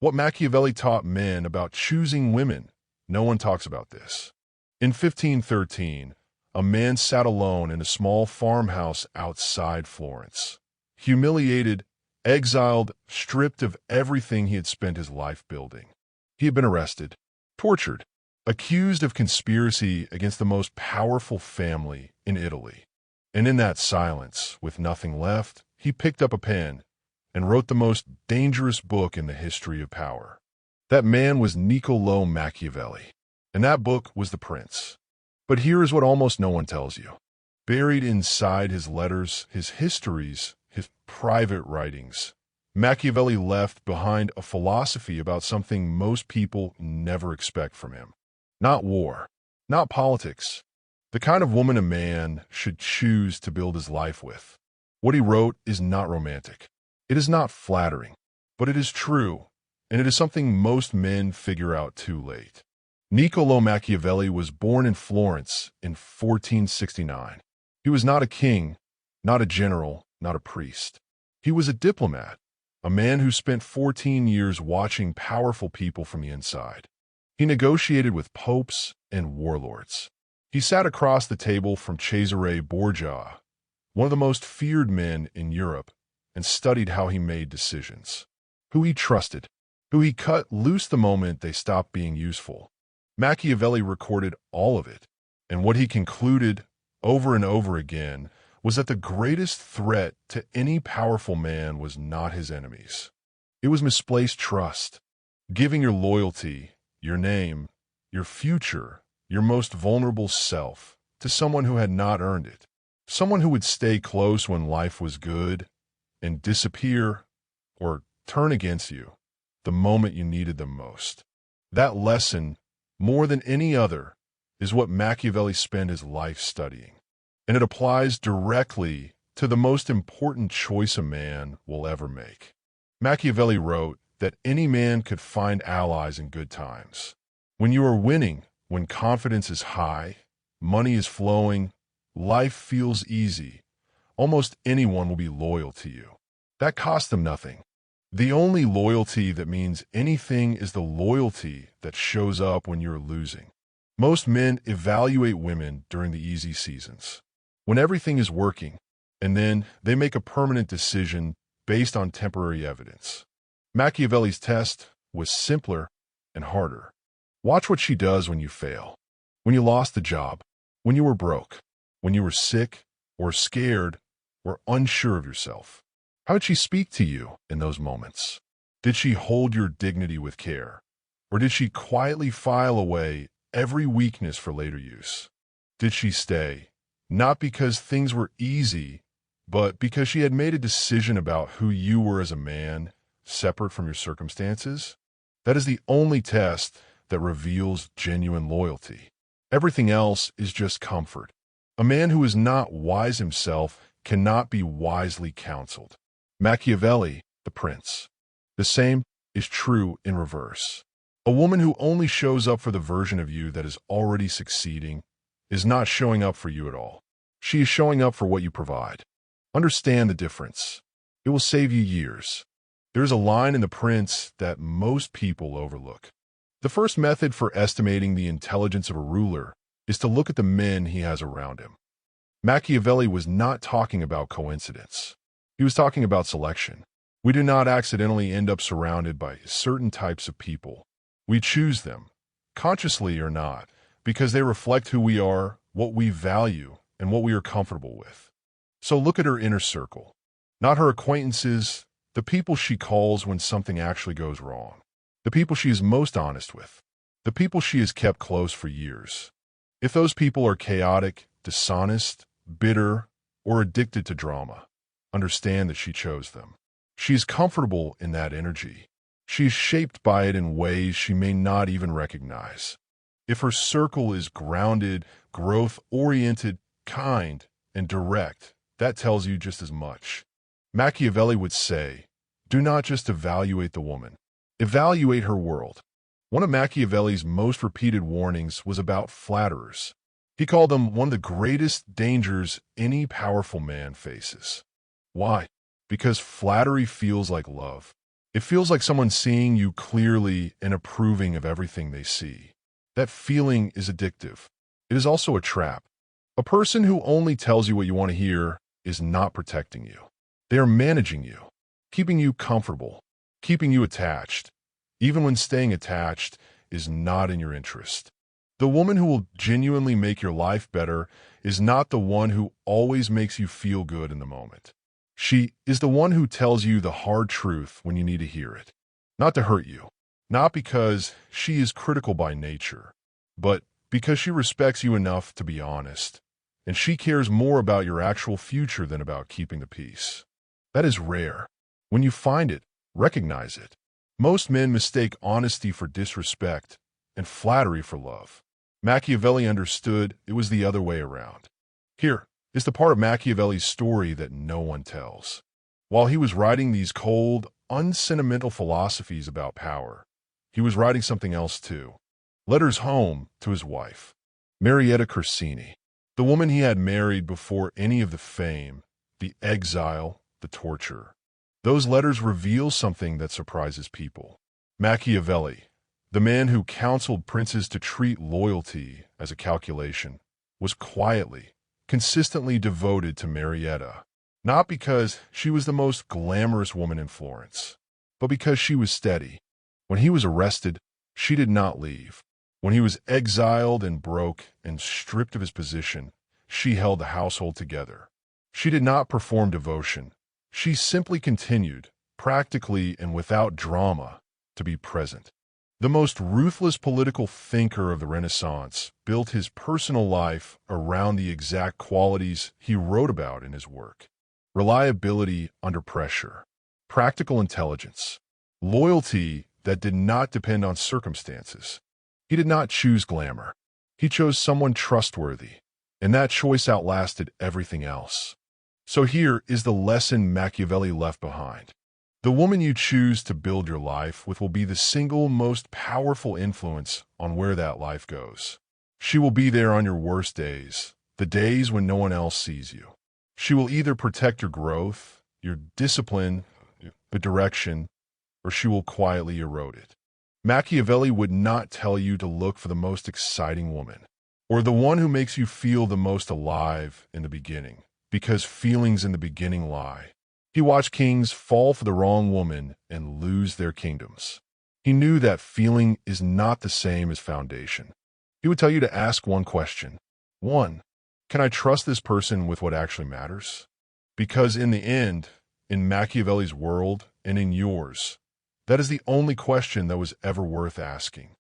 What Machiavelli taught men about choosing women. No one talks about this. In 1513, a man sat alone in a small farmhouse outside Florence. Humiliated, exiled, stripped of everything he had spent his life building. He had been arrested, tortured, accused of conspiracy against the most powerful family in Italy. And in that silence, with nothing left, he picked up a pen and wrote the most dangerous book in the history of power. That man was Niccolò Machiavelli, and that book was The Prince. But here is what almost no one tells you. Buried inside his letters, his histories, his private writings, Machiavelli left behind a philosophy about something most people never expect from him. Not war, not politics, the kind of woman a man should choose to build his life with. What he wrote is not romantic. It is not flattering, but it is true, and it is something most men figure out too late. Niccolò Machiavelli was born in Florence in 1469. He was not a king, not a general, not a priest. He was a diplomat, a man who spent 14 years watching powerful people from the inside. He negotiated with popes and warlords. He sat across the table from Cesare Borgia, one of the most feared men in Europe, and studied how he made decisions, who he trusted, who he cut loose the moment they stopped being useful. Machiavelli recorded all of it, and what he concluded over and over again was that the greatest threat to any powerful man was not his enemies. It was misplaced trust, giving your loyalty, your name, your future, your most vulnerable self to someone who had not earned it, someone who would stay close when life was good and disappear or turn against you the moment you needed them most. That lesson, more than any other, is what Machiavelli spent his life studying, and it applies directly to the most important choice a man will ever make. Machiavelli wrote that any man could find allies in good times. When you are winning, when confidence is high, money is flowing, life feels easy, almost anyone will be loyal to you. That costs them nothing. The only loyalty that means anything is the loyalty that shows up when you're losing. Most men evaluate women during the easy seasons, when everything is working, and then they make a permanent decision based on temporary evidence. Machiavelli's test was simpler and harder. Watch what she does when you fail, when you lost the job, when you were broke, when you were sick or scared or unsure of yourself. How did she speak to you in those moments? Did she hold your dignity with care? Or did she quietly file away every weakness for later use? Did she stay, not because things were easy, but because she had made a decision about who you were as a man, separate from your circumstances? That is the only test that reveals genuine loyalty. Everything else is just comfort. A man who is not wise himself cannot be wisely counseled. Machiavelli, the prince. The same is true in reverse. A woman who only shows up for the version of you that is already succeeding is not showing up for you at all. She is showing up for what you provide. Understand the difference. It will save you years. There is a line in The Prince that most people overlook. The first method for estimating the intelligence of a ruler is to look at the men he has around him. Machiavelli was not talking about coincidence. He was talking about selection. We do not accidentally end up surrounded by certain types of people. We choose them, consciously or not, because they reflect who we are, what we value, and what we are comfortable with. So look at her inner circle, not her acquaintances, the people she calls when something actually goes wrong, the people she is most honest with, the people she has kept close for years. If those people are chaotic, dishonest, bitter, or addicted to drama, understand that she chose them. She is comfortable in that energy. She is shaped by it in ways she may not even recognize. If her circle is grounded, growth-oriented, kind, and direct, that tells you just as much. Machiavelli would say, do not just evaluate the woman. Evaluate her world. One of Machiavelli's most repeated warnings was about flatterers. He called them one of the greatest dangers any powerful man faces. Why? Because flattery feels like love. It feels like someone seeing you clearly and approving of everything they see. That feeling is addictive. It is also a trap. A person who only tells you what you want to hear is not protecting you. They are managing you, keeping you comfortable, keeping you attached, even when staying attached is not in your interest. The woman who will genuinely make your life better is not the one who always makes you feel good in the moment. She is the one who tells you the hard truth when you need to hear it. Not to hurt you, not because she is critical by nature, but because she respects you enough to be honest, and she cares more about your actual future than about keeping the peace. That is rare. When you find it, recognize it. Most men mistake honesty for disrespect and flattery for love. Machiavelli understood it was the other way around. Here is the part of Machiavelli's story that no one tells. While he was writing these cold, unsentimental philosophies about power, he was writing something else too. Letters home to his wife, Marietta Corsini, the woman he had married before any of the fame, the exile, the torture. Those letters reveal something that surprises people. Machiavelli, the man who counseled princes to treat loyalty as a calculation, was quietly, consistently devoted to Marietta, not because she was the most glamorous woman in Florence, but because she was steady. When he was arrested, she did not leave. When he was exiled and broke and stripped of his position, she held the household together. She did not perform devotion. She simply continued, practically and without drama, to be present. The most ruthless political thinker of the Renaissance built his personal life around the exact qualities he wrote about in his work: reliability under pressure, practical intelligence, loyalty that did not depend on circumstances. He did not choose glamour. He chose someone trustworthy, and that choice outlasted everything else. So here is the lesson Machiavelli left behind. The woman you choose to build your life with will be the single most powerful influence on where that life goes. She will be there on your worst days, the days when no one else sees you. She will either protect your growth, your discipline, the direction, or she will quietly erode it. Machiavelli would not tell you to look for the most exciting woman, or the one who makes you feel the most alive in the beginning, because feelings in the beginning lie. He watched kings fall for the wrong woman and lose their kingdoms. He knew that feeling is not the same as foundation. He would tell you to ask one question. 1. Can I trust this person with what actually matters? Because in the end, in Machiavelli's world and in yours, that is the only question that was ever worth asking.